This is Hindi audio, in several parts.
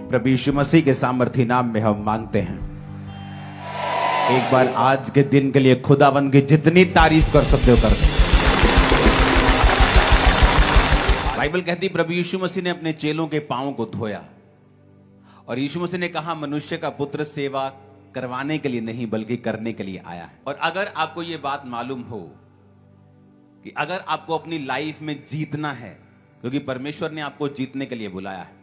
प्रभु यीशु मसीह के सामर्थी नाम में हम मांगते हैं। एक बार आज के दिन के लिए खुदावंद की जितनी तारीफ कर सकते हो कर दो। बाइबल कहती प्रभु यीशु मसीह ने अपने चेलों के पांवों को धोया और यीशु मसीह ने कहा मनुष्य का पुत्र सेवा करवाने के लिए नहीं बल्कि करने के लिए आया है। और अगर आपको यह बात मालूम हो कि अगर आपको अपनी लाइफ में जीतना है, क्योंकि परमेश्वर ने आपको जीतने के लिए बुलाया है।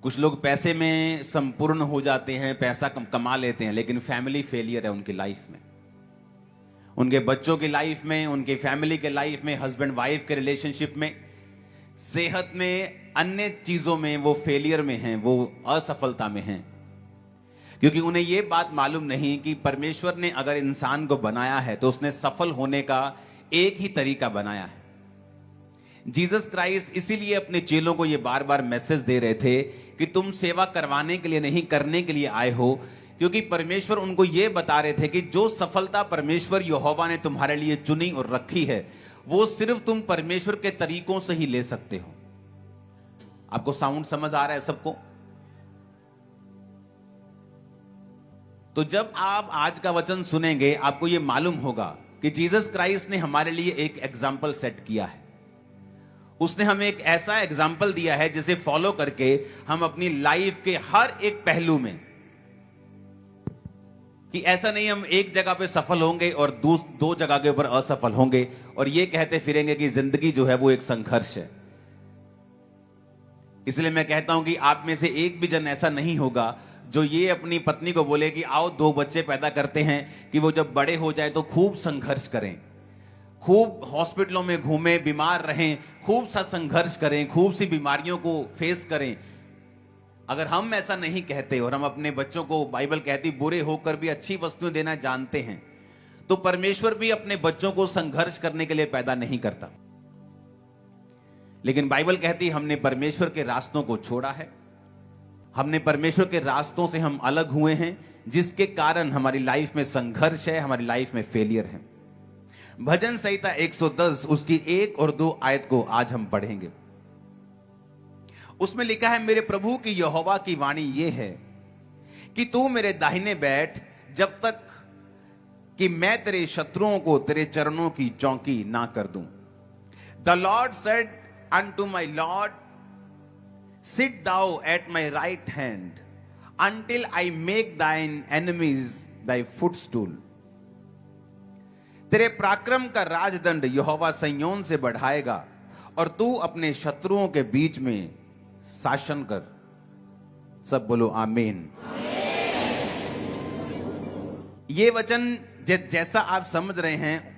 कुछ लोग पैसे में संपूर्ण हो जाते हैं, पैसा कमा लेते हैं, लेकिन फैमिली फेलियर है उनकी लाइफ में, उनके बच्चों की लाइफ में, उनके फैमिली के लाइफ में, हस्बैंड वाइफ के रिलेशनशिप में, सेहत में, अन्य चीजों में वो फेलियर में हैं, वो असफलता में हैं, क्योंकि उन्हें ये बात मालूम नहीं कि परमेश्वर ने अगर इंसान को बनाया है तो उसने सफल होने का एक ही तरीका बनाया है। जीसस क्राइस्ट इसीलिए अपने चेलों को यह बार बार मैसेज दे रहे थे कि तुम सेवा करवाने के लिए नहीं करने के लिए आए हो, क्योंकि परमेश्वर उनको यह बता रहे थे कि जो सफलता परमेश्वर यहोवा ने तुम्हारे लिए चुनी और रखी है वो सिर्फ तुम परमेश्वर के तरीकों से ही ले सकते हो। आपको साउंड समझ आ रहा है सबको? तो जब आप आज का वचन सुनेंगे आपको यह मालूम होगा कि जीसस क्राइस्ट ने हमारे लिए एक एग्जाम्पल सेट किया है। उसने हमें एक ऐसा एग्जाम्पल दिया है जिसे फॉलो करके हम अपनी लाइफ के हर एक पहलू में, कि ऐसा नहीं हम एक जगह पे सफल होंगे और दो जगह के ऊपर असफल होंगे और ये कहते फिरेंगे कि जिंदगी जो है वो एक संघर्ष है। इसलिए मैं कहता हूं कि आप में से एक भी जन ऐसा नहीं होगा जो ये अपनी पत्नी को बोले कि आओ 2 बच्चे पैदा करते हैं कि वो जब बड़े हो जाए तो खूब संघर्ष करें, खूब हॉस्पिटलों में घूमें, बीमार रहें, खूब सा संघर्ष करें, खूब सी बीमारियों को फेस करें। अगर हम ऐसा नहीं कहते और हम अपने बच्चों को, बाइबल कहती बुरे होकर भी अच्छी वस्तुएं देना जानते हैं, तो परमेश्वर भी अपने बच्चों को संघर्ष करने के लिए पैदा नहीं करता। लेकिन बाइबल कहती हमने परमेश्वर के रास्तों को छोड़ा है, हमने परमेश्वर के रास्तों से हम अलग हुए हैं, जिसके कारण हमारी लाइफ में संघर्ष है, हमारी लाइफ में फेलियर है। भजन संहिता 110 उसकी 1 और 2 आयत को आज हम पढ़ेंगे। उसमें लिखा है, मेरे प्रभु की यहोवा की वाणी यह है कि तू मेरे दाहिने बैठ जब तक कि मैं तेरे शत्रुओं को तेरे चरणों की चौकी ना कर दूं। The Lord said unto my Lord, sit thou at my right hand until I make thine enemies thy footstool। तेरे पराक्रम का राजदंड यहोवा सिय्योन से बढ़ाएगा और तू अपने शत्रुओं के बीच में शासन कर। सब बोलो आमीन। ये वचन जैसा आप समझ रहे हैं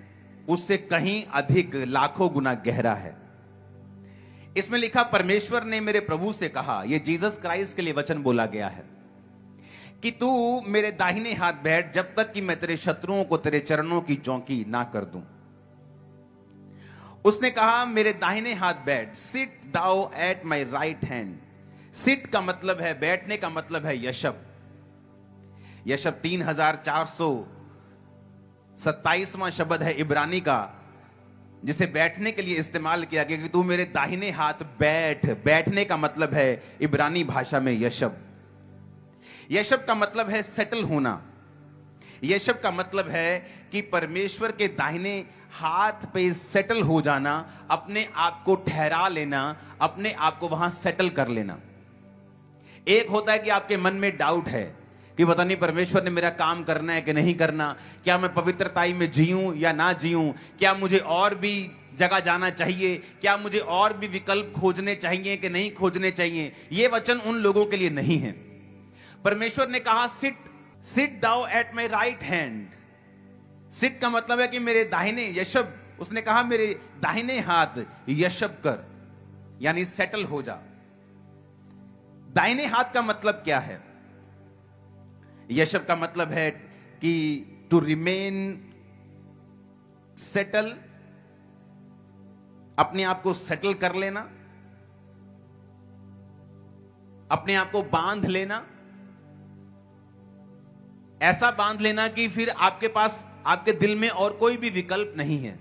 उससे कहीं अधिक लाखों गुना गहरा है। इसमें लिखा, परमेश्वर ने मेरे प्रभु से कहा, यह जीसस क्राइस्ट के लिए वचन बोला गया है कि तू मेरे दाहिने हाथ बैठ जब तक कि मैं तेरे शत्रुओं को तेरे चरणों की चौकी ना कर दूं। उसने कहा मेरे दाहिने हाथ बैठ, sit thou at my right hand. Sit का मतलब है बैठने, का मतलब है यशब। यशब 3427वां शब्द है इब्रानी का, जिसे बैठने के लिए इस्तेमाल किया गया कि तू मेरे दाहिने हाथ बैठ। बैठने का मतलब है इब्रानी भाषा में यशब। यशब का मतलब है सेटल होना। यशब का मतलब है कि परमेश्वर के दाहिने हाथ पे सेटल हो जाना, अपने आप को ठहरा लेना, अपने आप को वहां सेटल कर लेना। एक होता है कि आपके मन में डाउट है कि पता नहीं परमेश्वर ने मेरा काम करना है कि नहीं करना, क्या मैं पवित्रताई में जीऊं या ना जीऊं, क्या मुझे और भी जगह जाना चाहिए, क्या मुझे और भी विकल्प खोजने चाहिए कि नहीं खोजने चाहिए। यह वचन उन लोगों के लिए नहीं है। परमेश्वर ने कहा sit thou at my right hand. Sit का मतलब है कि मेरे दाहिने यशब, उसने कहा मेरे दाहिने हाथ यशब कर, यानी सेटल हो जा। दाहिने हाथ का मतलब क्या है? यशब का मतलब है कि टू रिमेन सेटल, अपने आप को सेटल कर लेना, अपने आप को बांध लेना। ऐसा बांध लेना कि फिर आपके पास, आपके दिल में और कोई भी विकल्प नहीं है।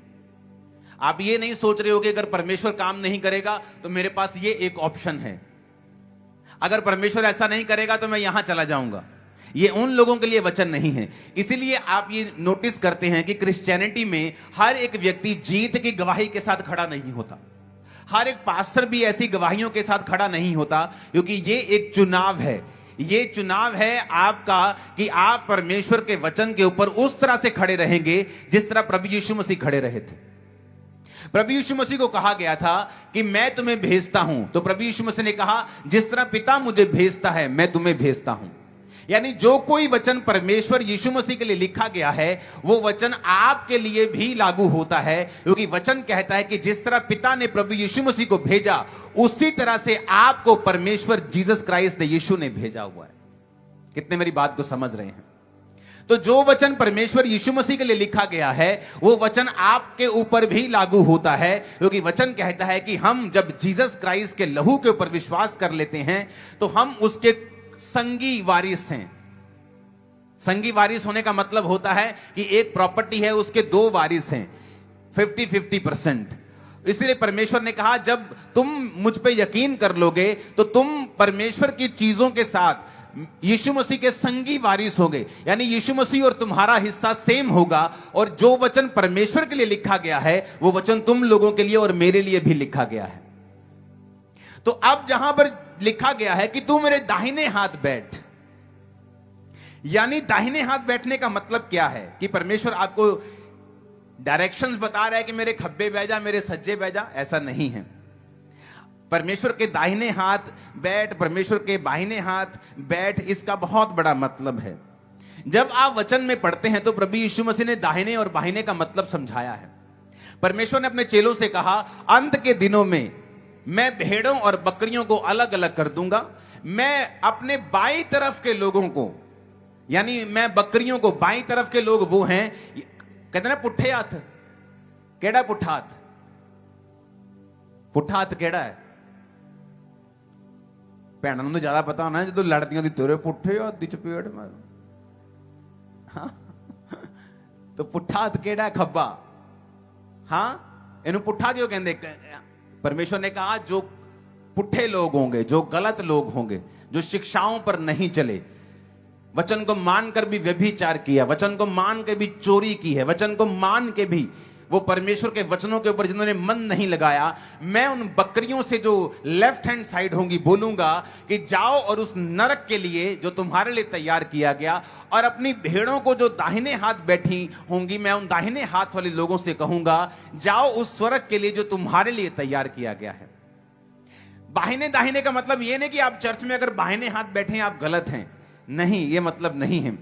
आप ये नहीं सोच रहे हो कि अगर परमेश्वर काम नहीं करेगा तो मेरे पास ये एक ऑप्शन है। अगर परमेश्वर ऐसा नहीं करेगा तो मैं यहां चला जाऊंगा। ये उन लोगों के लिए वचन नहीं है। इसीलिए आप ये नोटिस करते हैं कि क्रिश्चियनिटी में हर एक व्यक्ति जीत की गवाही के साथ खड़ा नहीं होता। हर एक पास्टर भी ऐसी गवाहियों के साथ खड़ा नहीं होता, क्योंकि ये एक चुनाव है। ये चुनाव है आपका कि आप परमेश्वर के वचन के ऊपर उस तरह से खड़े रहेंगे जिस तरह प्रभु यीशु मसीह खड़े रहे थे। प्रभु यीशु मसीह को कहा गया था कि मैं तुम्हें भेजता हूं, तो प्रभु यीशु मसीह ने कहा जिस तरह पिता मुझे भेजता है मैं तुम्हें भेजता हूं। यानी जो कोई वचन परमेश्वर यीशु मसीह के लिए लिखा गया है वो वचन आपके लिए भी लागू होता है, क्योंकि वचन कहता है कि जिस तरह पिता ने प्रभु यीशु मसीह को भेजा उसी तरह से आपको परमेश्वर जीसस क्राइस्ट यीशु ने भेजा हुआ है। कितने मेरी बात को समझ रहे हैं? तो जो वचन परमेश्वर यीशु मसीह के लिए लिखा गया है वो वचन आपके ऊपर भी लागू होता है, क्योंकि वचन कहता है कि हम जब जीसस क्राइस्ट के लहू के ऊपर विश्वास कर लेते हैं तो हम उसके संगी वारिस हैं। संगी वारिस होने का मतलब होता है कि एक प्रॉपर्टी है उसके दो वारिस हैं, 50-50%। इसलिए परमेश्वर ने कहा जब तुम मुझ पे यकीन कर लोगे तो तुम परमेश्वर की चीजों के साथ यीशु मसीह के संगी वारिस होंगे। यानी यीशु मसीह और तुम्हारा हिस्सा सेम होगा, और जो वचन परमेश्वर के लिए लिखा गया है वो वचन तुम लोगों के लिए और मेरे लिए भी लिखा गया है। तो अब जहां पर लिखा गया है कि तू मेरे दाहिने हाथ बैठ, यानी दाहिने हाथ बैठने का मतलब क्या है? कि परमेश्वर आपको डायरेक्शंस बता रहा है कि मेरे खब्बे बह जा, मेरे सज्जे बह जा, ऐसा नहीं है। परमेश्वर के दाहिने हाथ बैठ, परमेश्वर के बाहिने हाथ बैठ, इसका बहुत बड़ा मतलब है। जब आप वचन में पढ़ते हैं तो प्रभु यीशु मसीह ने दाहिने और बाहिने का मतलब समझाया है। परमेश्वर ने अपने चेलों से कहा अंत के दिनों में मैं भेड़ों और बकरियों को अलग अलग कर दूंगा। मैं अपने बाईं तरफ के लोगों को, यानी मैं बकरियों को, बाईं तरफ के लोग वो हैं, कहते ना पुट्ठे हाथ। केड़ा पुट्ठा हाथ? पुट्ठा हाथ केड़ा है? भैनों ਨੂੰ ज्यादा पता होना जो लड़दियां दी तेरे पुट्ठे हाथ दी चपेट मार। हाँ? तो पुट्ठा हाथ केड़ा है? खब्बा। हाँ, इन्हों पुट्ठा क्यों कहते? परमेश्वर ने कहा जो पुट्ठे लोग होंगे, जो गलत लोग होंगे, जो शिक्षाओं पर नहीं चले, वचन को मानकर भी व्यभिचार किया, वचन को मान के भी चोरी की है, वचन को मान के भी वो परमेश्वर के वचनों के ऊपर जिन्होंने मन नहीं लगाया, मैं उन बकरियों से जो लेफ्ट हैंड साइड होंगी बोलूंगा कि जाओ और उस नरक के लिए जो तुम्हारे लिए तैयार किया गया, और अपनी भेड़ों को जो दाहिने हाथ बैठी होंगी, मैं उन दाहिने हाथ वाले लोगों से कहूंगा जाओ उस स्वर्ग के लिए जो तुम्हारे लिए तैयार किया गया है। बाहिने दाहिने का मतलब यह नहीं कि आप चर्च में अगर बाहिने हाथ बैठे आप गलत हैं, नहीं, यह मतलब नहीं है।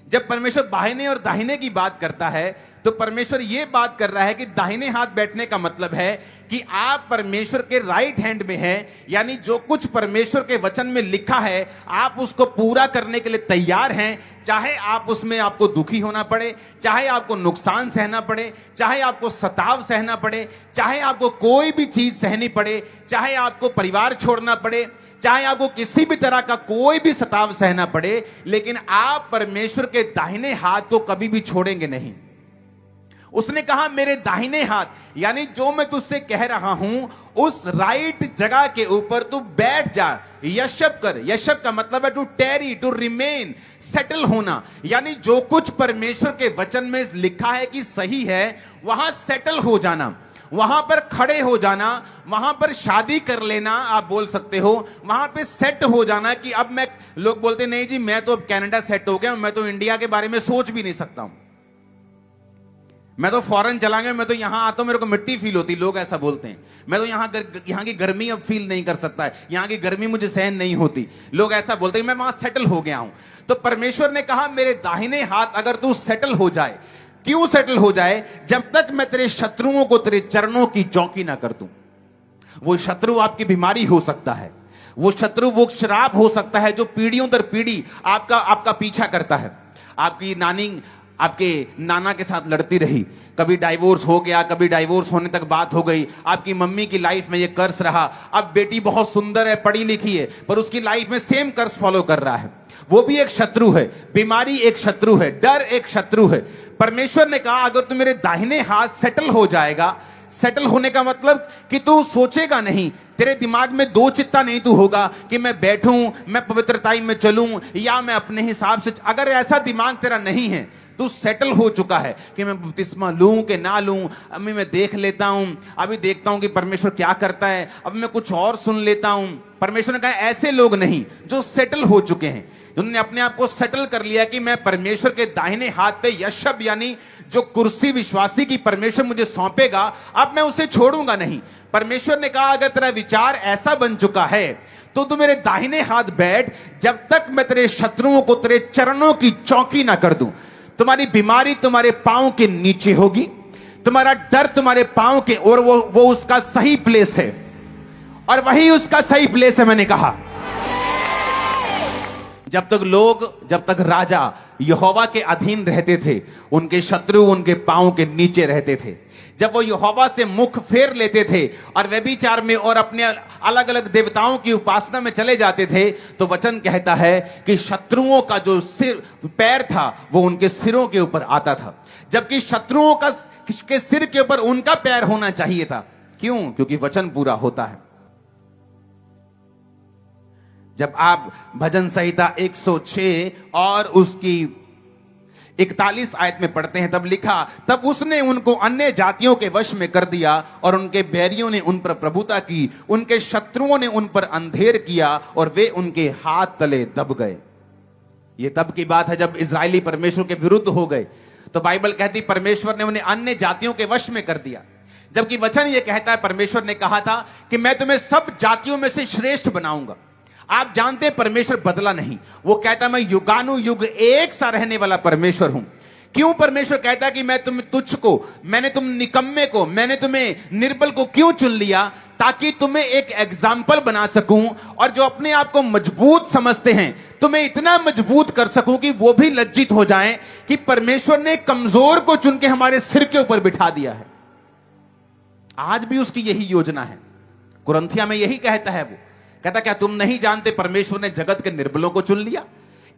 जब परमेश्वर बाहिने और दाहिने की बात करता है तो परमेश्वर यह बात कर रहा है कि दाहिने हाथ बैठने का मतलब है कि आप परमेश्वर के राइट हैंड में हैं, यानी जो कुछ परमेश्वर के वचन में लिखा है आप उसको पूरा करने के लिए तैयार हैं, चाहे आप उसमें आपको दुखी होना पड़े, चाहे आपको नुकसान सहना पड़े, चाहे आपको सताव सहना पड़े, चाहे आपको कोई भी चीज सहनी पड़े, चाहे आपको परिवार छोड़ना पड़े, चाहे आपको किसी भी तरह का कोई भी सताव सहना पड़े, लेकिन आप परमेश्वर के दाहिने हाथ को कभी भी छोड़ेंगे नहीं। उसने कहा मेरे दाहिने हाथ, यानी जो मैं तुझसे कह रहा हूं उस राइट जगह के ऊपर तू बैठ जा, यशब कर। यशब का मतलब है to tarry, to remain, settle होना। यानी जो कुछ परमेश्वर के वचन में लिखा है कि सही है वहां सेटल हो जाना, वहां पर खड़े हो जाना, वहां पर शादी कर लेना, आप बोल सकते हो, वहां पे सेट हो जाना कि अब मैं, लोग बोलते नहीं जी मैं तो अब कनाडा सेट हो गया, मैं तो इंडिया के बारे में सोच भी नहीं सकता हूं, मैं तो फॉरेन चला गया, मैं तो यहां आता हूं मेरे को मिट्टी फील होती, लोग ऐसा बोलते हैं। मैं तो यहां की गर्मी अब फील नहीं कर सकता है, यहां की गर्मी मुझे सहन नहीं होती, लोग ऐसा बोलते हैं, मैं वहां सेटल हो गया हूं। तो परमेश्वर ने कहा मेरे दाहिने हाथ अगर तू सेटल हो जाए, क्यों सेटल हो जाए? जब तक मैं तेरे शत्रुओं को तेरे चरणों की चौकी ना कर दूं। वो शत्रु आपकी बीमारी हो सकता है, वो शत्रु वो श्राप हो सकता है जो पीढ़ियों दर पीढ़ी आपका पीछा करता है। आपकी नानी आपके नाना के साथ लड़ती रही, कभी डाइवोर्स हो गया, कभी डाइवोर्स होने तक बात हो गई, आपकी मम्मी की लाइफ में ये कर्स रहा। अब बेटी बहुत सुंदर है, पढ़ी लिखी है, पर उसकी लाइफ में सेम कर्स फॉलो कर रहा है, वो भी एक शत्रु है, बीमारी एक शत्रु है, डर एक शत्रु है। परमेश्वर ने कहा अगर तू मेरे दाहिने हाथ सेटल हो जाएगा, सेटल होने का मतलब कि तू सोचेगा नहीं, तेरे दिमाग में दो चित्ता नहीं तू होगा कि मैं बैठूं, मैं पवित्रताई में चलूं या मैं अपने हिसाब से। अगर ऐसा दिमाग तेरा नहीं है, तू सेटल हो चुका है कि मैं बपतिस्मा लूं कि ना लूं, अभी मैं देख लेता हूं, अभी देखता हूं कि परमेश्वर क्या करता है, अब मैं कुछ और सुन लेता हूं। परमेश्वर ने कहा ऐसे लोग नहीं जो सेटल हो चुके हैं, उन्होंने अपने आप को सेटल कर लिया कि मैं परमेश्वर के दाहिने हाथ पे यशब यानी जो कुर्सी विश्वासी की परमेश्वर मुझे सौंपेगा, अब मैं उसे छोड़ूंगा नहीं। परमेश्वर ने कहा अगर तेरा विचार ऐसा बन चुका है तो तू मेरे दाहिने हाथ बैठ, जब तक मैं तेरे शत्रुओं को तेरे चरणों की चौकी ना कर दूं। तुम्हारी बीमारी तुम्हारे पांव के नीचे होगी, तुम्हारा डर तुम्हारे पांव के, और वो उसका सही प्लेस है, और वही उसका सही प्लेस है। मैंने कहा जब तक राजा यहोवा के अधीन रहते थे, उनके शत्रु उनके पांव के नीचे रहते थे। जब वो यहोवा से मुख फेर लेते थे और व्यभिचार में और अपने अलग अलग देवताओं की उपासना में चले जाते थे, तो वचन कहता है कि शत्रुओं का जो पैर था वो उनके सिरों के ऊपर आता था, जबकि शत्रुओं के सिर के ऊपर उनका पैर होना चाहिए था। क्यों? क्योंकि वचन पूरा होता है। जब आप भजन संहिता 106 और उसकी 41 आयत में पढ़ते हैं, तब लिखा, तब उसने उनको अन्य जातियों के वश में कर दिया और उनके बैरियों ने उन पर प्रभुता की, उनके शत्रुओं ने उन पर अंधेर किया और वे उनके हाथ तले दब गए। ये तब की बात है जब इजरायली परमेश्वर के विरुद्ध हो गए, तो बाइबल कहती परमेश्वर ने उन्हें अन्य जातियों के वश में कर दिया। जबकि वचन ये कहता है, परमेश्वर ने कहा था कि मैं तुम्हें सब जातियों में से श्रेष्ठ बनाऊंगा। आप जानते हैं परमेश्वर बदला नहीं, वो कहता मैं युगानुयुग एक सा रहने वाला परमेश्वर हूं। क्यों परमेश्वर कहता है कि मैं मैंने तुम निकम्मे को, मैंने तुम्हें निर्बल को क्यों चुन लिया? ताकि तुम्हें एक एग्जाम्पल बना सकूं, और जो अपने आप को मजबूत समझते हैं तुम्हें इतना मजबूत कर सकूं कि वो भी लज्जित हो जाएं कि परमेश्वर ने कमजोर को चुन के हमारे सिर के ऊपर बिठा दिया है। आज भी उसकी यही योजना है। कुरिन्थियों में यही कहता है, वो कहता क्या तुम नहीं जानते परमेश्वर ने जगत के निर्बलों को चुन लिया?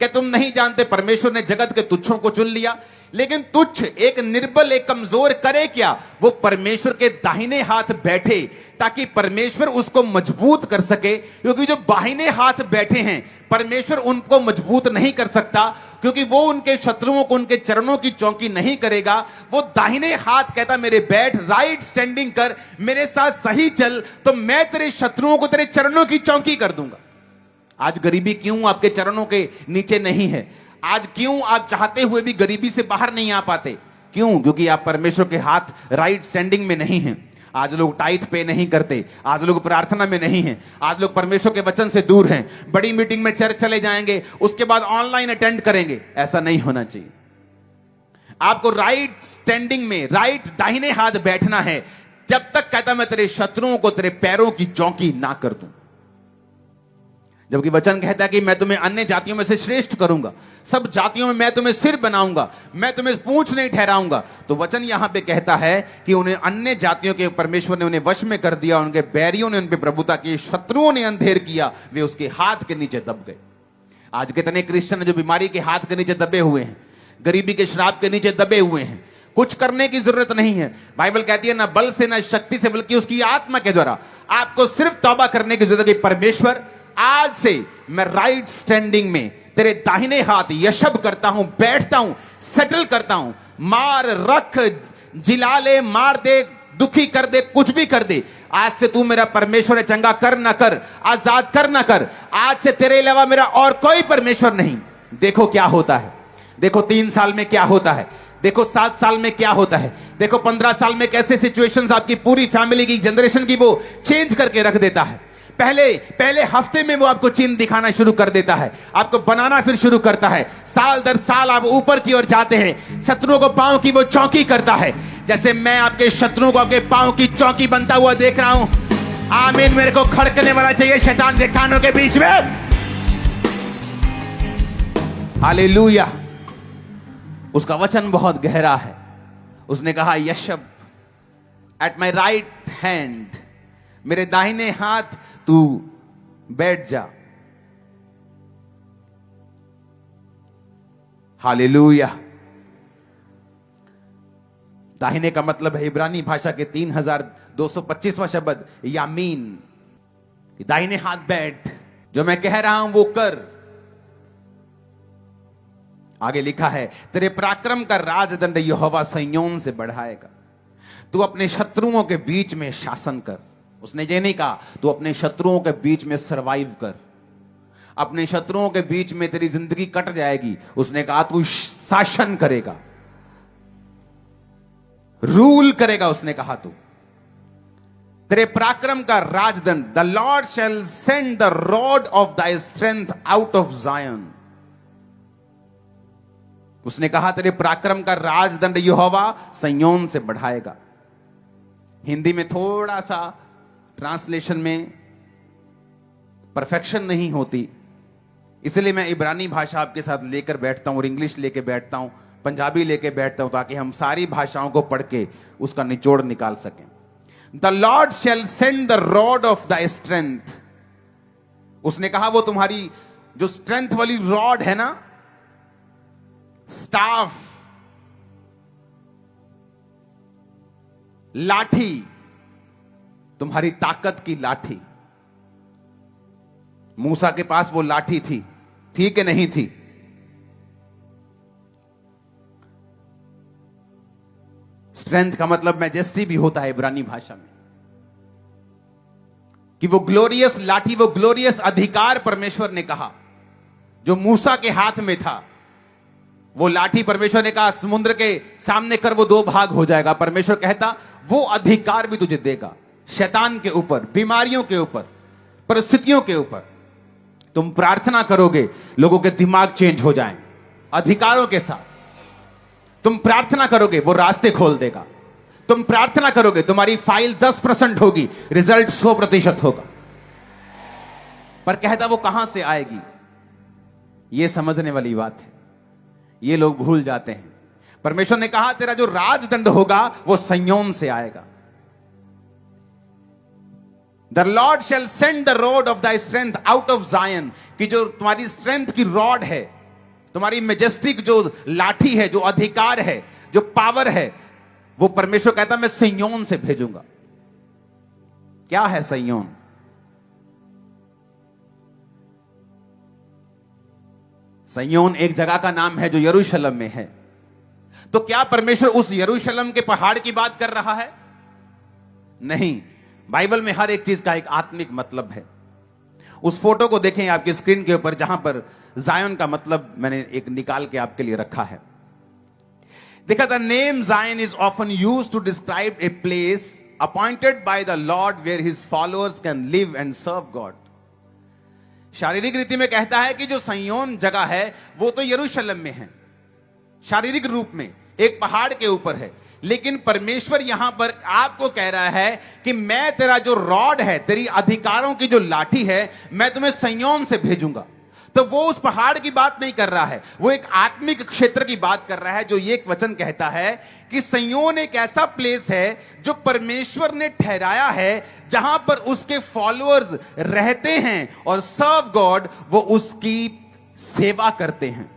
क्या तुम नहीं जानते परमेश्वर ने जगत के तुच्छों को चुन लिया? लेकिन तुच्छ, एक निर्बल, एक कमजोर करे क्या? वो परमेश्वर के दाहिने हाथ बैठे ताकि परमेश्वर उसको मजबूत कर सके। क्योंकि जो बाहिने हाथ बैठे हैं, परमेश्वर उनको मजबूत नहीं कर सकता, क्योंकि वो उनके शत्रुओं को उनके चरणों की चौकी नहीं करेगा। वो दाहिने हाथ कहता मेरे बैठ, राइट स्टैंडिंग कर, मेरे साथ सही चल, तो मैं तेरे शत्रुओं को तेरे चरणों की चौकी कर दूंगा। आज गरीबी क्यों आपके चरणों के नीचे नहीं है? आज क्यों आप चाहते हुए भी गरीबी से बाहर नहीं आ पाते? क्यों? क्योंकि आप परमेश्वर के हाथ राइट स्टैंडिंग में नहीं हैं। आज लोग टाइथ पे नहीं करते, आज लोग प्रार्थना में नहीं हैं, आज लोग परमेश्वर के वचन से दूर हैं। बड़ी मीटिंग में चर्च चले जाएंगे, उसके बाद ऑनलाइन अटेंड करेंगे। ऐसा नहीं होना चाहिए। आपको राइट स्टैंडिंग में, राइट दाहिने हाथ बैठना है, जब तक कहता मैं तेरे शत्रुओं को तेरे पैरों की चौकी ना कर दूं। जबकि वचन कहता है कि मैं तुम्हें अन्य जातियों में से श्रेष्ठ करूंगा, सब जातियों में मैं तुम्हें सिर बनाऊंगा, मैं तुम्हें पूंछ नहीं ठहराऊंगा। तो वचन यहां पे कहता है कि उन्हें अन्य जातियों के परमेश्वर ने उन्हें वश में कर दिया, उनके बैरियों ने उन पर प्रभुता की, शत्रुओं ने अंधेर किया, वे उसके हाथ के नीचे दब गए। आज कितने क्रिश्चियन जो बीमारी के हाथ के नीचे दबे हुए हैं, गरीबी के श्राप के नीचे दबे हुए हैं। कुछ करने की जरूरत नहीं है। बाइबल कहती है ना बल से ना शक्ति से, बल्कि उसकी आत्मा के द्वारा। आपको सिर्फ तौबा करने की जरूरत है। परमेश्वर आज से मैं राइट स्टैंडिंग में तेरे दाहिने हाथ यशब करता हूं, बैठता हूं, सेटल करता हूं। मार, रख, जिला ले, मार दे, दुखी कर दे, कुछ भी कर दे, आज से तू मेरा परमेश्वर है। चंगा कर ना कर, आजाद कर ना कर, आज से तेरे अलावा मेरा और कोई परमेश्वर नहीं। देखो क्या होता है, देखो 3 साल में क्या होता है, देखो 7 साल में क्या होता है, देखो 15 साल में कैसे सिचुएशंस आपकी पूरी फैमिली की, जनरेशन की वो चेंज करके रख देता है। पहले हफ्ते में वो आपको चिन्ह दिखाना शुरू कर देता है, आपको बनाना फिर शुरू करता है। साल दर साल आप ऊपर की ओर जाते हैं, शत्रुओं को पांव की वो चौकी करता है। जैसे मैं आपके शत्रुओं को आपके पांव की चौकी बनता हुआ देख रहा हूं। आमीन। मेरे को खड़कने वाला चाहिए शैतान के कानों के बीच में। हालेलुया। उसका वचन बहुत गहरा है। उसने कहा यशब एट माई राइट हैंड, मेरे दाहिने हाथ तू बैठ जा। हालेलुया। दाहिने का मतलब है इब्रानी भाषा के 3225वां शब्द यामीन। कि दाहिने हाथ बैठ, जो मैं कह रहा हूं वो कर। आगे लिखा है, तेरे पराक्रम का राजदंड यहोवा सिय्योन से बढ़ाएगा। तू अपने शत्रुओं के बीच में शासन कर। उसने ये नहीं कहा तू अपने शत्रुओं के बीच में सरवाइव कर, अपने शत्रुओं के बीच में तेरी जिंदगी कट जाएगी। उसने कहा तू शासन करेगा, रूल करेगा। उसने कहा तू तेरे पराक्रम का राजदंड, the Lord shall send the rod of thy strength out of Zion. उसने कहा तेरे पराक्रम का राजदंड यहोवा सिय्योन से बढ़ाएगा। हिंदी में थोड़ा सा ट्रांसलेशन में परफेक्शन नहीं होती, इसलिए मैं इब्रानी भाषा आपके साथ लेकर बैठता हूं और इंग्लिश लेके बैठता हूं, पंजाबी लेके बैठता हूं, ताकि हम सारी भाषाओं को पढ़ के उसका निचोड़ निकाल सकें। The Lord shall send the rod of the strength. उसने कहा वो तुम्हारी जो स्ट्रेंथ वाली रॉड है ना, स्टाफ, लाठी, तुम्हारी ताकत की लाठी। मूसा के पास वो लाठी थी कि नहीं थी? स्ट्रेंथ का मतलब मैजेस्टी भी होता है इब्रानी भाषा में, कि वो ग्लोरियस लाठी, वो ग्लोरियस अधिकार परमेश्वर ने कहा जो मूसा के हाथ में था। वो लाठी परमेश्वर ने कहा समुद्र के सामने कर, वो दो भाग हो जाएगा। परमेश्वर कहता वो अधिकार भी तुझे देगा, शैतान के ऊपर, बीमारियों के ऊपर, परिस्थितियों के ऊपर। तुम प्रार्थना करोगे, लोगों के दिमाग चेंज हो जाएं अधिकारों के साथ। तुम प्रार्थना करोगे, वो रास्ते खोल देगा। तुम प्रार्थना करोगे, तुम्हारी फाइल 10% होगी, रिजल्ट 100% होगा। पर कहता वो कहां से आएगी, ये समझने वाली बात है, ये लोग भूल जाते हैं। परमेश्वर ने कहा तेरा जो राजदंड होगा वो सिय्योन से आएगा। The Lord shall send the rod of the strength out of Zion, कि जो तुम्हारी स्ट्रेंथ की रॉड है, तुम्हारी मेजेस्टिक जो लाठी है, जो अधिकार है, जो पावर है, वो परमेश्वर कहता मैं सिय्योन से भेजूंगा। क्या है सिय्योन? सिय्योन एक जगह का नाम है जो यरूशलेम में है। तो क्या परमेश्वर उस यरूशलेम के पहाड़ की बात कर रहा है? नहीं, बाइबल में हर एक चीज का एक आत्मिक मतलब है। उस फोटो को देखें आपकी स्क्रीन के ऊपर, जहां पर जायन का मतलब मैंने एक निकाल के आपके लिए रखा है। देखा, the name Zion is often used to describe a place appointed by the Lord where his followers can live and serve God. शारीरिक रीति में कहता है कि जो सिय्योन जगह है वो तो यरूशलेम में है, शारीरिक रूप में एक पहाड़ के ऊपर है। लेकिन परमेश्वर यहां पर आपको कह रहा है कि मैं तेरा जो रॉड है, तेरी अधिकारों की जो लाठी है, मैं तुम्हें सिय्योन से भेजूंगा। तो वो उस पहाड़ की बात नहीं कर रहा है, वो एक आत्मिक क्षेत्र की बात कर रहा है। जो ये एक वचन कहता है कि सिय्योन एक ऐसा प्लेस है जो परमेश्वर ने ठहराया है, जहां पर उसके फॉलोअर्स रहते हैं और सर्व गॉड, वो उसकी सेवा करते हैं।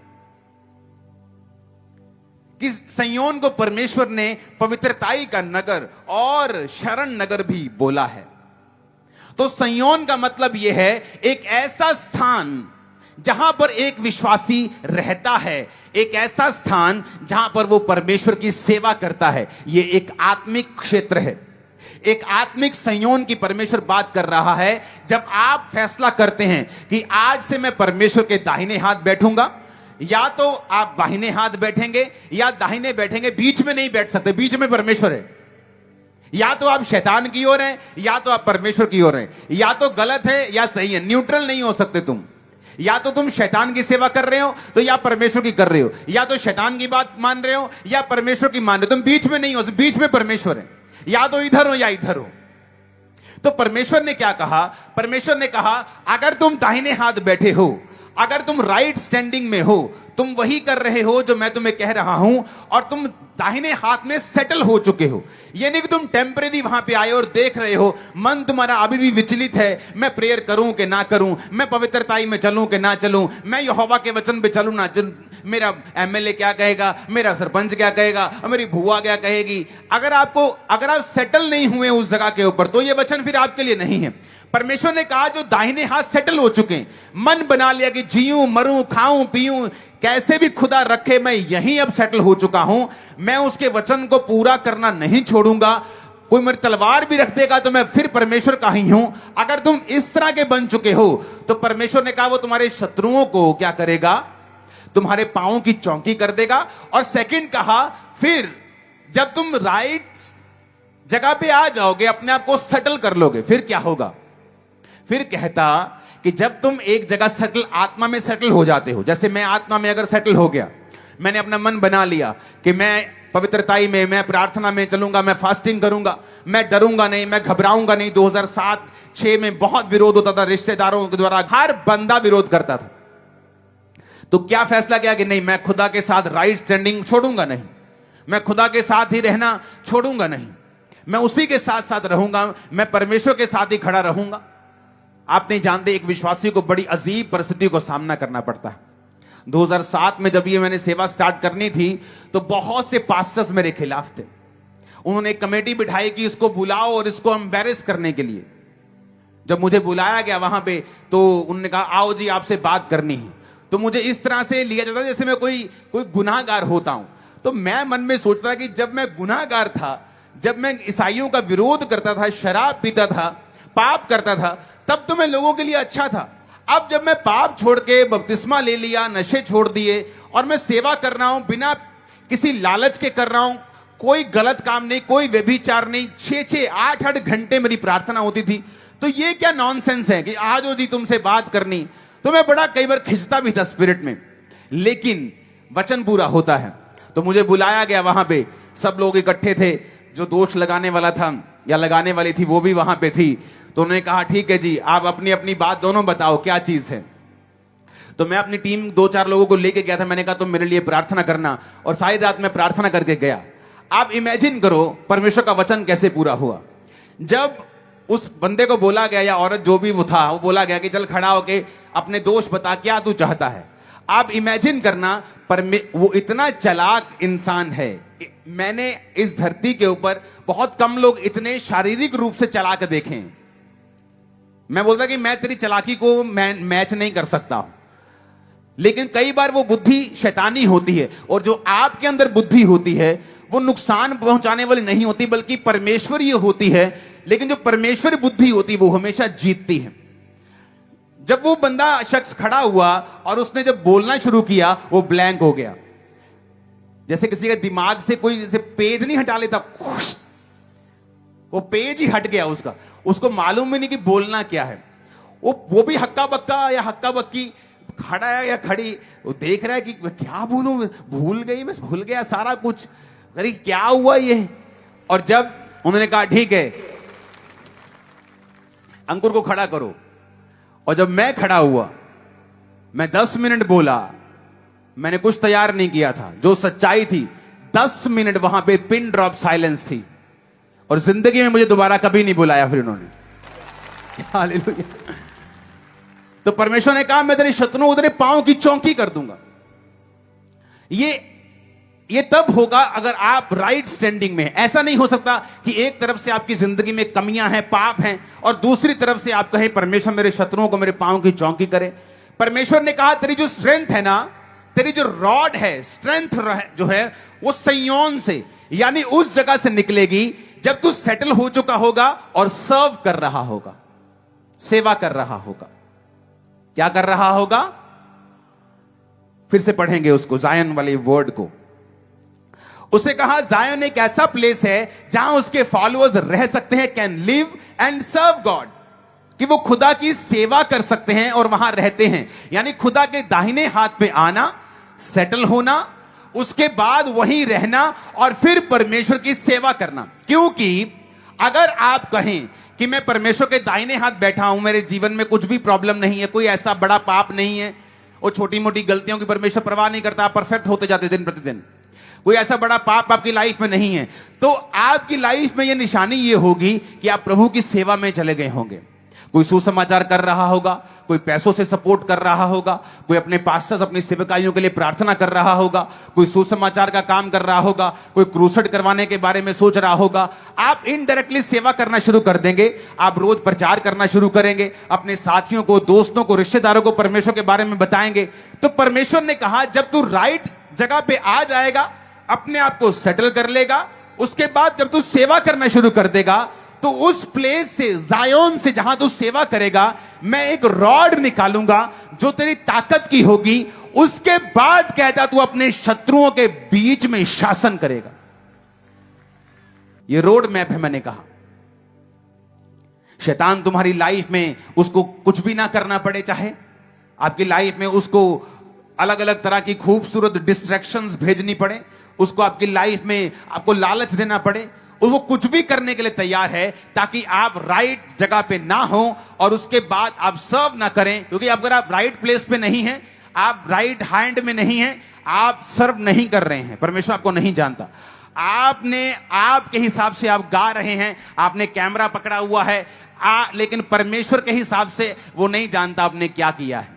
कि सिय्योन को परमेश्वर ने पवित्रताई का नगर और शरण नगर भी बोला है। तो सिय्योन का मतलब यह है एक ऐसा स्थान जहां पर एक विश्वासी रहता है, एक ऐसा स्थान जहां पर वो परमेश्वर की सेवा करता है। यह एक आत्मिक क्षेत्र है, एक आत्मिक सिय्योन की परमेश्वर बात कर रहा है। जब आप फैसला करते हैं कि आज से मैं परमेश्वर के दाहिने हाथ बैठूंगा, या तो आप दाहिने हाथ बैठेंगे या दाहिने बैठेंगे, बीच में नहीं बैठ सकते, बीच में परमेश्वर है। या तो आप शैतान की ओर हैं या तो आप परमेश्वर की ओर हैं, या तो गलत है या सही है, न्यूट्रल नहीं हो सकते तुम। या तो तुम शैतान की सेवा कर रहे हो तो या परमेश्वर की कर रहे हो, या तो शैतान की बात मान रहे हो या परमेश्वर की मान रहे हो, तुम बीच में नहीं हो, बीच में परमेश्वर है। या तो इधर हो या इधर हो। तो परमेश्वर ने क्या कहा? परमेश्वर ने कहा अगर तुम दाहिने हाथ बैठे हो, अगर तुम राइट स्टैंडिंग में हो, तुम वही कर रहे हो जो मैं तुम्हें कह रहा हूं, और तुम दाहिने हाथ में सेटल हो चुके हो। ये नहीं कि तुम टेम्परेरी वहां पे आए और देख रहे हो, मन तुम्हारा अभी भी विचलित है, मैं प्रेयर करूं कि ना करूं, मैं पवित्रताई में चलूं कि ना चलूं, मैं यहोवा के वचन पे चलूं ना चलूं, मेरा एमएलए क्या कहेगा, मेरा सरपंच क्या कहेगा, मेरी भुआ क्या कहेगी। अगर आप सेटल नहीं हुए उस जगह के ऊपर, तो ये वचन फिर आपके लिए नहीं है। परमेश्वर ने कहा जो दाहिने हाथ सेटल हो चुके हैं, मन बना लिया कि जीऊं मरूं खाऊं पीऊं कैसे भी खुदा रखे, मैं यहीं अब सेटल हो चुका हूं, मैं उसके वचन को पूरा करना नहीं छोड़ूंगा, कोई मेरी तलवार भी रख देगा तो मैं फिर परमेश्वर का ही हूं। अगर तुम इस तरह के बन चुके हो तो परमेश्वर ने कहा वो तुम्हारे शत्रुओं को क्या करेगा, तुम्हारे पांवों की चौकी कर देगा। और सेकंड कहा फिर जब तुम राइट जगह पे आ जाओगे, अपने आप को सेटल कर लोगे, फिर क्या होगा। फिर कहता कि जब तुम एक जगह सेटल, आत्मा में सेटल हो जाते हो, जैसे मैं आत्मा में अगर सेटल हो गया, मैंने अपना मन बना लिया कि मैं पवित्रताई में, मैं प्रार्थना में चलूंगा, मैं फास्टिंग करूंगा, मैं डरूंगा नहीं, मैं घबराऊंगा नहीं। 2007-6 में बहुत विरोध होता था रिश्तेदारों के द्वारा, हर बंदा विरोध करता था। तो क्या फैसला किया कि नहीं, मैं खुदा के साथ राइट स्टैंडिंग छोड़ूंगा नहीं, मैं खुदा के साथ ही रहना छोड़ूंगा नहीं, मैं उसी के साथ साथ रहूंगा, मैं परमेश्वर के साथ ही खड़ा रहूंगा। आप नहीं जानते एक विश्वासी को बड़ी अजीब परिस्थिति को सामना करना पड़ता है। 2007 में जब ये मैंने सेवा स्टार्ट करनी थी तो बहुत से पास्टर्स मेरे खिलाफ थे। उन्होंने एक कमेटी बिठाई कि इसको बुलाओ और इसको एम्बैरेस करने के लिए। जब मुझे बुलाया गया वहां पे तो उन्होंने कहा आओ जी आपसे बात करनी है। तो मुझे इस तरह से लिया जाता जैसे मैं कोई गुनाहगार होता हूं। तो मैं मन में सोचता कि जब मैं गुनाहगार था, जब मैं ईसाइयों का विरोध करता था, शराब पीता था, पाप करता था, तब तो मैं लोगों के लिए अच्छा था। अब जब मैं पाप छोड़ के बपतिस्मा ले लिया, नशे छोड़ दिए और मैं सेवा कर रहा हूं, बिना किसी लालच के कर रहा हूं, कोई गलत काम नहीं, कोई व्यभिचार नहीं, 6-6, 8-8 घंटे मेरी प्रार्थना होती थी। तो ये क्या नॉनसेंस है कि आज हो जी तुमसे बात करनी। तो मैं बड़ा कई बार खिंचता भी था स्पिरिट में, लेकिन वचन पूरा होता है। तो मुझे बुलाया गया, वहां पे सब लोग इकट्ठे थे, जो दोष लगाने वाला था या लगाने वाली थी वो भी वहां पे थी। तो उन्होंने कहा ठीक है जी आप अपनी अपनी बात दोनों बताओ क्या चीज है। तो मैं अपनी टीम 2-4 लोगों को लेके गया था। मैंने कहा तुम मेरे लिए प्रार्थना करना, और सारी रात मैं प्रार्थना करके गया। आप इमेजिन करो परमेश्वर का वचन कैसे पूरा हुआ। जब उस बंदे को बोला गया या औरत जो भी वो था, वो बोला गया कि चल खड़ा होके अपने दोष बता, क्या तू चाहता है। आप इमेजिन करना, वो इतना चालाक इंसान है। मैंने इस धरती के ऊपर बहुत कम लोग इतने शारीरिक रूप से चालाक देखे हैं। मैं बोलता कि मैं तेरी चालाकी को मैच नहीं कर सकता, लेकिन कई बार वो बुद्धि शैतानी होती है, और जो आपके अंदर बुद्धि होती है वो नुकसान पहुंचाने वाली नहीं होती, बल्कि परमेश्वरीय होती है। लेकिन जो परमेश्वरी बुद्धि होती है वो हमेशा जीतती है। जब वो बंदा शख्स खड़ा हुआ और उसने जब बोलना शुरू किया, वो ब्लैंक हो गया, जैसे किसी के दिमाग से कोई जैसे पेज नहीं हटा लेता, वो पेज ही हट गया उसका। उसको मालूम भी नहीं कि बोलना क्या है। वो भी हक्का बक्का या हक्का बक्की, खड़ा है या खड़ी, वो देख रहा है कि क्या बोलूं, भूल गई, मैं भूल गया सारा कुछ, अरे क्या हुआ ये। और जब उन्होंने कहा ठीक है अंकुर को खड़ा करो, और जब मैं खड़ा हुआ, मैं 10 मिनट बोला, मैंने कुछ तैयार नहीं किया था, जो सच्चाई थी 10 मिनट वहां पे पिन ड्रॉप साइलेंस थी, और जिंदगी में मुझे दोबारा कभी नहीं बुलाया फिर उन्होंने। हालेलुया। तो परमेश्वर ने कहा मैं तेरे शत्रुओं को तेरे पांव की चौकी कर दूंगा। ये तब होगा अगर आप राइट स्टैंडिंग में हैं। ऐसा नहीं हो सकता कि एक तरफ से आपकी जिंदगी में कमियां हैं, पाप हैं, और दूसरी तरफ से आप कहें परमेश्वर मेरे शत्रुओं को मेरे पांव की चौकी करे। परमेश्वर ने कहा तेरी जो स्ट्रेंथ है ना, तेरी जो रॉड है, स्ट्रेंथ जो है, वो संयोन से, यानी उस जगह से निकलेगी जब तू सेटल हो चुका होगा और सर्व कर रहा होगा, सेवा कर रहा होगा। क्या कर रहा होगा? फिर से पढ़ेंगे उसको, जायन वाले वर्ड को। उसे कहा जायन एक ऐसा प्लेस है जहां उसके फॉलोअर्स रह सकते हैं, can live and serve God, कि वो खुदा की सेवा कर सकते हैं और वहां रहते हैं। यानी खुदा के दाहिने हाथ पे आना, सेटल होना, उसके बाद वहीं रहना और फिर परमेश्वर की सेवा करना। क्योंकि अगर आप कहें कि मैं परमेश्वर के दाहिने हाथ बैठा हूं, मेरे जीवन में कुछ भी प्रॉब्लम नहीं है, कोई ऐसा बड़ा पाप नहीं है, वो छोटी मोटी गलतियों की परमेश्वर परवाह नहीं करता, आप परफेक्ट होते जाते दिन प्रतिदिन, कोई ऐसा बड़ा पाप आपकी लाइफ में नहीं है, तो आपकी लाइफ में यह निशानी ये होगी कि आप प्रभु की सेवा में चले गए होंगे। कोई सुसमाचार कर रहा होगा, कोई पैसों से सपोर्ट कर रहा होगा, कोई अपने पास्टर्स अपनी सेवकाइयों के लिए प्रार्थना कर रहा होगा, कोई सुसमाचार का काम कर रहा होगा, कोई क्रूसेड करवाने के बारे में सोच रहा होगा। आप इनडायरेक्टली सेवा करना शुरू कर देंगे, आप रोज प्रचार करना शुरू करेंगे, अपने साथियों को, दोस्तों को, रिश्तेदारों को परमेश्वर के बारे में बताएंगे। तो परमेश्वर ने कहा जब तू राइट जगह पे आ जाएगा, अपने आप को सेटल कर लेगा, उसके बाद जब तू सेवा करना शुरू कर देगा, तो उस प्लेस से, जायोन से, जहां तू सेवा करेगा, मैं एक रॉड निकालूंगा जो तेरी ताकत की होगी। उसके बाद कहता तू अपने शत्रुओं के बीच में शासन करेगा। यह रोड मैप है। मैंने कहा शैतान तुम्हारी लाइफ में, उसको कुछ भी ना करना पड़े, चाहे आपकी लाइफ में उसको अलग अलग तरह की खूबसूरत डिस्ट्रैक्शंस भेजनी पड़े, उसको आपकी लाइफ में आपको लालच देना पड़े, और वो कुछ भी करने के लिए तैयार है ताकि आप राइट जगह पे ना हो और उसके बाद आप सर्व ना करें। क्योंकि अगर आप राइट प्लेस पे नहीं हैं, आप राइट हैंड में नहीं हैं, आप सर्व नहीं कर रहे हैं, परमेश्वर आपको नहीं जानता। आपने आपके हिसाब से आप गा रहे हैं, आपने कैमरा पकड़ा हुआ है, लेकिन परमेश्वर के हिसाब से वो नहीं जानता आपने क्या किया है।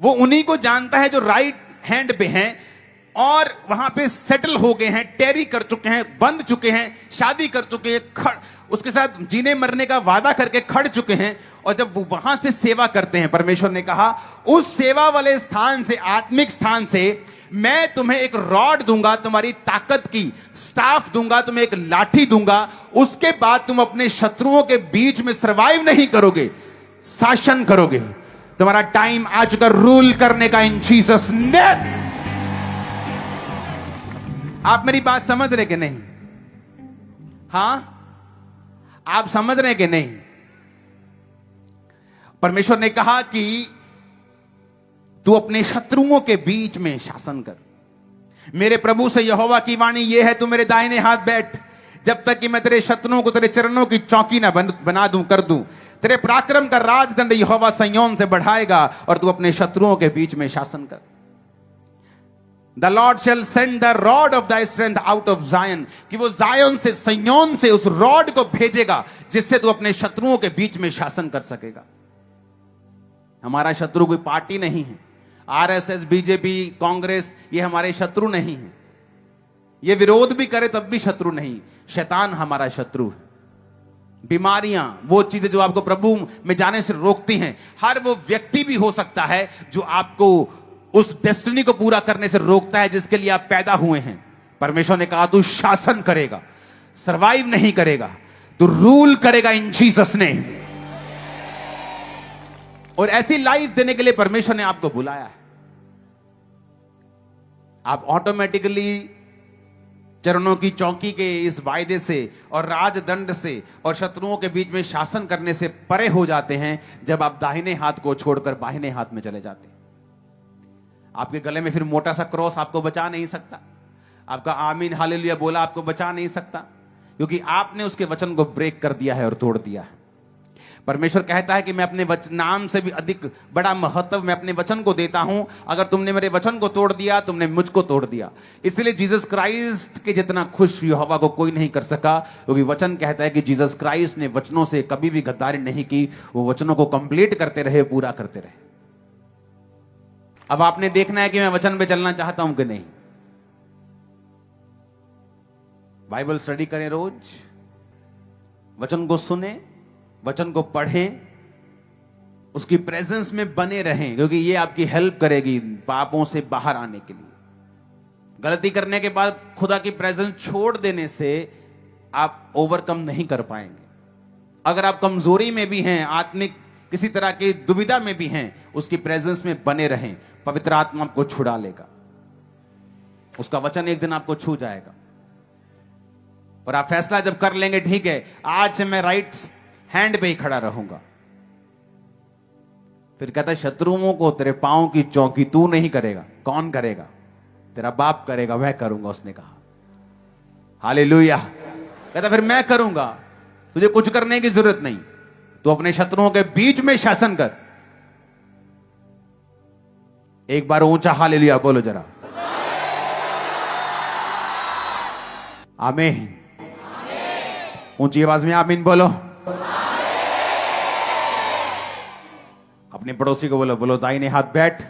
वो उन्हीं को जानता है जो राइट हैंड पे हैं और वहां पे सेटल हो गए हैं, टेरी कर चुके हैं, बंध चुके हैं, शादी कर चुके हैं, उसके साथ जीने मरने का वादा करके खड़ चुके हैं। और जब वो वहां से सेवा करते हैं, परमेश्वर ने कहा उस सेवा वाले स्थान से, आत्मिक स्थान से, मैं तुम्हें एक रॉड दूंगा, तुम्हारी ताकत की स्टाफ दूंगा, तुम्हें एक लाठी दूंगा। उसके बाद तुम अपने शत्रुओं के बीच में सर्वाइव नहीं करोगे, शासन करोगे। तुम्हारा टाइम आ चुका रूल करने का इन जीसस नेम। आप मेरी बात समझ रहे कि नहीं? हां, आप समझ रहे कि नहीं? परमेश्वर ने कहा कि तू अपने शत्रुओं के बीच में शासन कर। मेरे प्रभु से यहोवा की वाणी यह है, तू मेरे दाहिने हाथ बैठ जब तक कि मैं तेरे शत्रुओं को तेरे चरणों की चौकी ना बना दूं, कर दूं। तेरे पराक्रम का राजदंड यहोवा सयोन से बढ़ाएगा और तू अपने शत्रुओं के बीच में शासन कर। The Lord shall send the rod of thy strength out of Zion, कि वो जायन से, सयोन से उस रॉड को भेजेगा जिससे तू अपने शत्रुओं के बीच में शासन कर सकेगा। हमारा शत्रु कोई पार्टी नहीं है, आरएसएस, बीजेपी, कांग्रेस, ये हमारे शत्रु नहीं है। ये विरोध भी करे तब भी शत्रु नहीं, शैतान हमारा शत्रु है। बीमारियां, वो चीजें जो आपको प्रभु में जाने से रोकती हैं, हर वो व्यक्ति भी हो सकता है जो आपको उस डेस्टिनी को पूरा करने से रोकता है जिसके लिए आप पैदा हुए हैं। परमेश्वर ने कहा तू शासन करेगा, सरवाइव नहीं करेगा, तू रूल करेगा इन जीसस ने। और ऐसी लाइफ देने के लिए परमेश्वर ने आपको बुलाया है। आप ऑटोमेटिकली चरणों की चौकी के इस वायदे से और राजदंड से और शत्रुओं के बीच में शासन करने से परे हो जाते हैं जब आप दाहिने हाथ को छोड़कर बाहिने हाथ में चले जाते हैं। आपके गले में फिर मोटा सा क्रॉस आपको बचा नहीं सकता, आपका आमीन हालेलुया बोला आपको बचा नहीं सकता, क्योंकि आपने उसके वचन को ब्रेक कर दिया है और तोड़ दिया है। परमेश्वर कहता है कि मैं अपने नाम से भी अधिक बड़ा महत्व मैं अपने वचन को देता हूं। अगर तुमने मेरे वचन को तोड़ दिया, तुमने मुझको तोड़ दिया। इसलिए जीसस क्राइस्ट के जितना खुश यहोवा को कोई नहीं कर सका, क्योंकि वचन कहता है कि जीसस क्राइस्ट ने वचनों से कभी भी गद्दारी नहीं की, वो वचनों को कंप्लीट करते रहे, पूरा करते रहे। अब आपने देखना है कि मैं वचन पे चलना चाहता हूं कि नहीं। बाइबल स्टडी करें, रोज वचन को सुने, वचन को पढ़ें, उसकी प्रेजेंस में बने रहें, क्योंकि ये आपकी हेल्प करेगी पापों से बाहर आने के लिए। गलती करने के बाद खुदा की प्रेजेंस छोड़ देने से आप ओवरकम नहीं कर पाएंगे। अगर आप कमजोरी में भी हैं, आत्मिक किसी तरह की दुविधा में भी हैं, उसकी प्रेजेंस में बने रहें। पवित्र आत्मा आपको छुड़ा लेगा, उसका वचन एक दिन आपको छू जाएगा और आप फैसला जब कर लेंगे, ठीक है आज से मैं राइट हैंड पे ही खड़ा रहूंगा। फिर कहता शत्रुओं को तेरे पांव की चौकी तू नहीं करेगा, कौन करेगा? तेरा बाप करेगा, वह करूंगा, उसने कहा। हालेलुया। कहता फिर मैं करूंगा, तुझे कुछ करने की जरूरत नहीं, तू अपने शत्रुओं के बीच में शासन कर। एक बार ऊंचा हालेलुया बोलो जरा। आमीन। ऊंची आवाज में आमीन बोलो। अपने पड़ोसी को बोलो, बोलो दाहिने हाथ बैठ,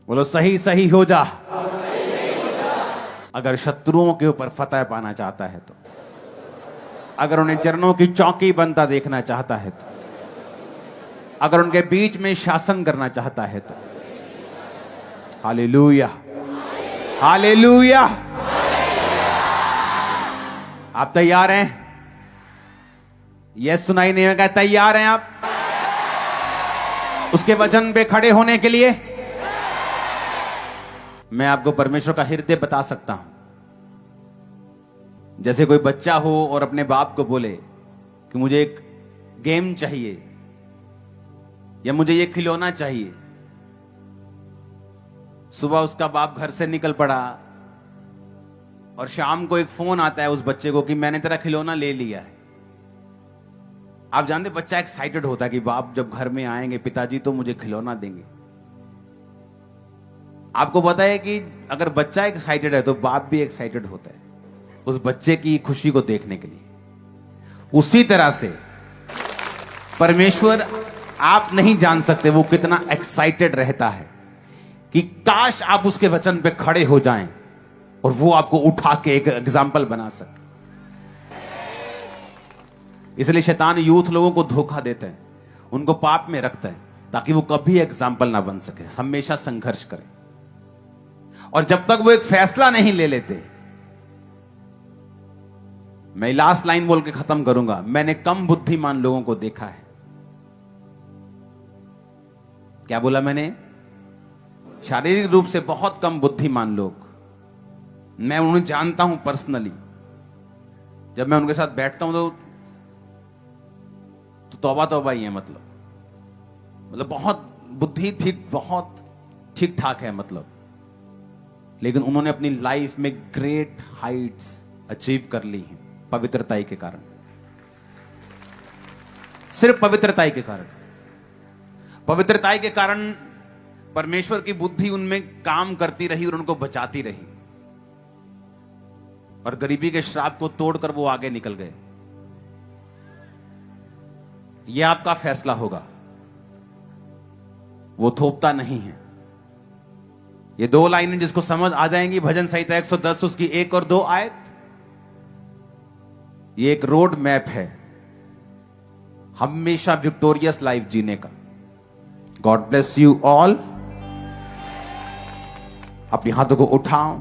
बोलो सही सही हो जा। अगर शत्रुओं के ऊपर फतह पाना चाहता है तो, अगर उन्हें चरणों की चौकी बनता देखना चाहता है तो, अगर उनके बीच में शासन करना चाहता है तो, हालेलुया हालेलुया। आप तैयार हैं? यह सुनाई नहीं होगा, तैयार हैं आप उसके वचन पे खड़े होने के लिए? मैं आपको परमेश्वर का हृदय बता सकता हूं। जैसे कोई बच्चा हो और अपने बाप को बोले कि मुझे एक गेम चाहिए या मुझे ये खिलौना चाहिए। सुबह उसका बाप घर से निकल पड़ा और शाम को एक फोन आता है उस बच्चे को कि मैंने तेरा खिलौना ले लिया है। आप जानते, बच्चा एक्साइटेड होता है कि बाप जब घर में आएंगे पिताजी तो मुझे खिलौना देंगे। आपको पता है कि अगर बच्चा एक्साइटेड है तो बाप भी एक्साइटेड होता है उस बच्चे की खुशी को देखने के लिए। उसी तरह से परमेश्वर, आप नहीं जान सकते वो कितना एक्साइटेड रहता है कि काश आप उसके वचन पे खड़े हो जाएं और वो आपको उठा के एक एग्जाम्पल बना सके। इसलिए शैतान यूथ लोगों को धोखा देता है, उनको पाप में रखता है ताकि वो कभी एग्जाम्पल ना बन सके, हमेशा संघर्ष करे। और जब तक वो एक फैसला नहीं ले लेते, मैं लास्ट लाइन बोल के खत्म करूंगा। मैंने कम बुद्धिमान लोगों को देखा है। क्या बोला मैंने? शारीरिक रूप से बहुत कम बुद्धिमान लोग, मैं उन्हें जानता हूं पर्सनली। जब मैं उनके साथ बैठता हूं तो तौबा तौबा ही है। मतलब बहुत बुद्धि ठीक, बहुत ठीक ठाक है मतलब, लेकिन उन्होंने अपनी लाइफ में ग्रेट हाइट्स अचीव कर ली हैं पवित्रताई के कारण। सिर्फ पवित्रताई के कारण। पवित्रताई के कारण परमेश्वर की बुद्धि उनमें काम करती रही और उनको बचाती रही, और गरीबी के श्राप को तोड़कर वो आगे निकल गए। यह आपका फैसला होगा। वो थोपता नहीं है। ये 2 लाइनें जिसको समझ आ जाएंगी, भजन संहिता 110 उसकी 1 और 2 आयत, ये एक रोड मैप है हमेशा विक्टोरियस लाइफ जीने का। God bless you all. अपने हाथों को उठाओ।